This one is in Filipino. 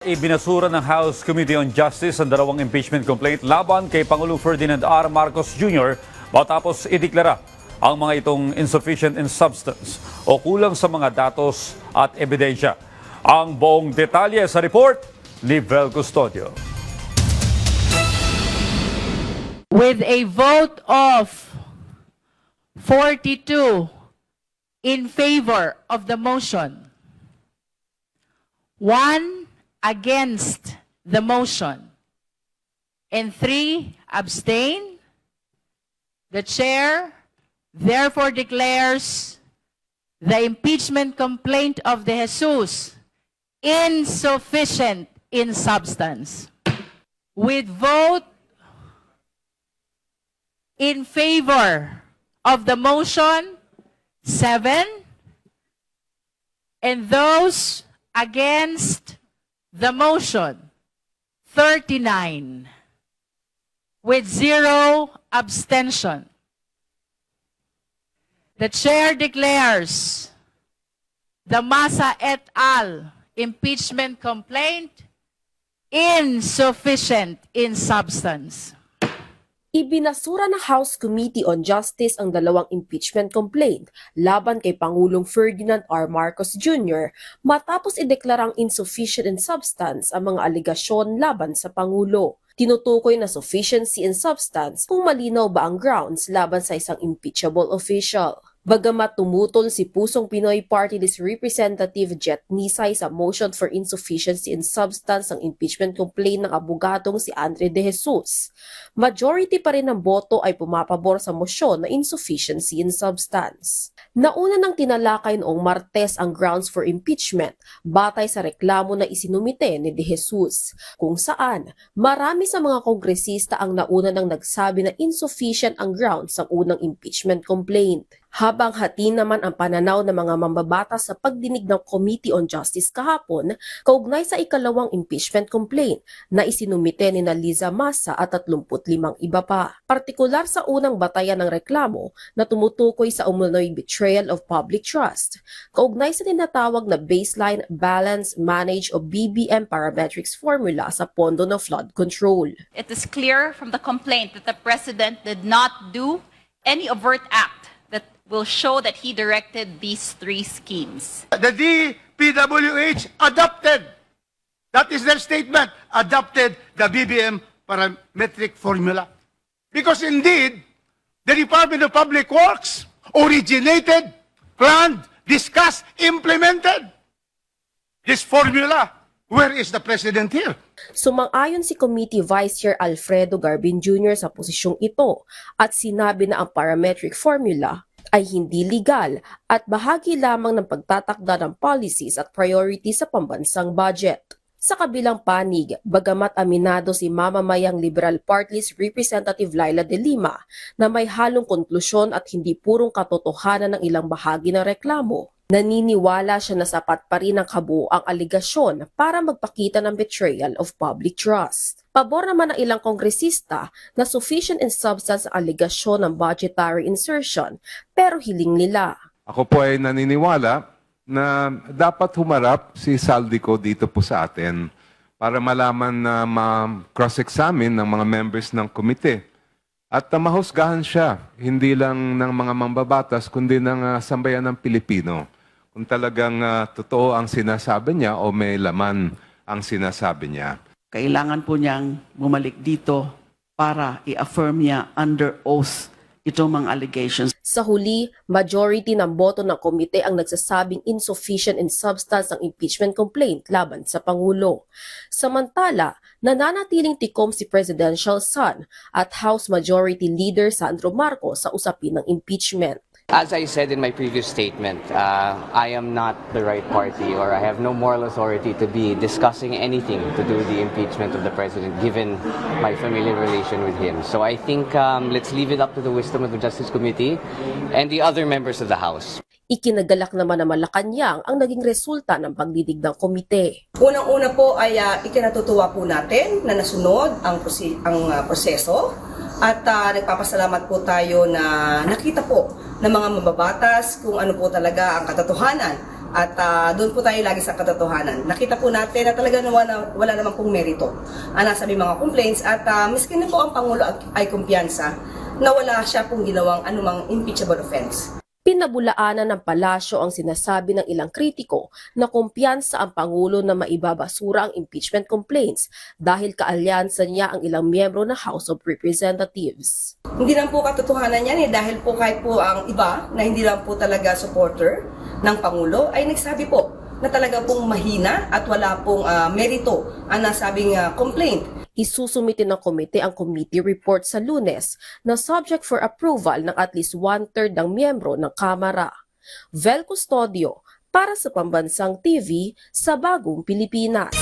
Ibinasura ng House Committee on Justice ang dalawang impeachment complaint laban kay Pangulong Ferdinand R. Marcos Jr. matapos ideklara ang mga itong insufficient in substance o kulang sa mga datos at ebidensya. Ang buong detalye sa report ni Vel Custodio. With a vote of 42 in favor of the motion, 1 against the motion, and 3 abstain, the chair therefore declares the impeachment complaint of De Jesus insufficient in substance. With vote in favor of the motion, 7, and those against the motion, 39, with 0 abstention. The chair declares the Massa et al. Impeachment complaint insufficient in substance. Ibinasura ng House Committee on Justice ang dalawang impeachment complaint laban kay Pangulong Ferdinand R. Marcos Jr. matapos ideklarang insufficient in substance ang mga aligasyon laban sa Pangulo. Tinutukoy na sufficiency in substance kung malinaw ba ang grounds laban sa isang impeachable official. Bagamat tumutol si Pusong Pinoy Party List Representative Jet Nisay sa motion for insufficiency in substance ng impeachment complaint ng abogadong si Andre De Jesus, majority pa rin ng boto ay pumapabor sa motion na insufficiency in substance. Nauna nang tinalakay noong Martes ang grounds for impeachment batay sa reklamo na isinumite ni De Jesus, kung saan marami sa mga kongresista ang nauna nang nagsabi na insufficient ang grounds ng unang impeachment complaint. Habang hati naman ang pananaw ng mga mambabatas sa pagdinig ng Committee on Justice kahapon, kaugnay sa ikalawang impeachment complaint na isinumite ni Liza Massa at 35 iba pa. Partikular sa unang batayan ng reklamo na tumutukoy sa umano'y betrayal of public trust, kaugnay sa tinatawag na baseline balance manage o BBM parametrics formula sa pondo ng flood control. It is clear from the complaint that the President did not do any overt act that will show that he directed these 3 schemes. The DPWH adopted, that is their statement, adopted the BBM parametric formula. Because indeed, the Department of Public Works originated, planned, discussed, implemented this formula. Where is the President here? Sumang-ayon si Committee Vice Chair Alfredo Garbin Jr. sa posisyong ito at sinabi na ang parametric formula ay hindi legal at bahagi lamang ng pagtatakda ng policies at priorities sa pambansang budget. Sa kabilang panig, bagamat aminado si mamamayang Liberal Party List Representative Laila De Lima na may halong konklusyon at hindi purong katotohanan ng ilang bahagi ng reklamo, naniniwala siya na sapat pa rin ang kabuoang aligasyon para magpakita ng betrayal of public trust. Pabor naman ng ilang kongresista na sufficient in substance ang aligasyon ng budgetary insertion, pero hiling nila. Ako po ay naniniwala na dapat humarap si Saldico dito po sa atin para malaman na ma-cross-examine ng mga members ng komite at mahusgahan siya, hindi lang ng mga mambabatas kundi ng sambayan ng Pilipino. Kung talagang totoo ang sinasabi niya o may laman ang sinasabi niya. Kailangan po niyang bumalik dito para i-affirm niya under oath itong mga allegations. Sa huli, majority ng boto ng komite ang nagsasabing insufficient in substance ng impeachment complaint laban sa Pangulo. Samantala, nananatiling tikom si presidential son at House Majority Leader Sandro Marcos sa usapin ng impeachment. As I said in my previous statement, I am not the right party or I have no moral authority to be discussing anything to do with the impeachment of the President given my familiar relation with him. So I think let's leave it up to the wisdom of the Justice Committee and the other members of the House. Ikinagalak naman ng Malacanang ang naging resulta ng pagdidig ng komite. Unang-una po ay ikinatutuwa po natin na nasunod ang proseso at nagpapasalamat po tayo na nakita po ng mga mababatas kung ano po talaga ang katotohanan At doon po tayo lagi sa katotohanan. Nakita po natin na talaga wala namang pong merito ang nasa may mga complaints at miski na po ang Pangulo ay kumpiyansa na wala siya pong ginawang anumang impeachable offense. Pinabulaanan ng palasyo ang sinasabi ng ilang kritiko na kumpiyansa ang Pangulo na maibabasura ang impeachment complaints dahil kaalyansa niya ang ilang miyembro ng House of Representatives. Hindi lang po katotohanan yan dahil po kahit po ang iba na hindi lang po talaga supporter ng Pangulo ay nagsabi po na talaga pong mahina at wala pong merito ang nasabing complaint. Isusumite ng komite ang committee report sa Lunes na subject for approval ng at least 1/3 ng miyembro ng Kamara. Vel Custodio para sa Pambansang TV sa Bagong Pilipinas.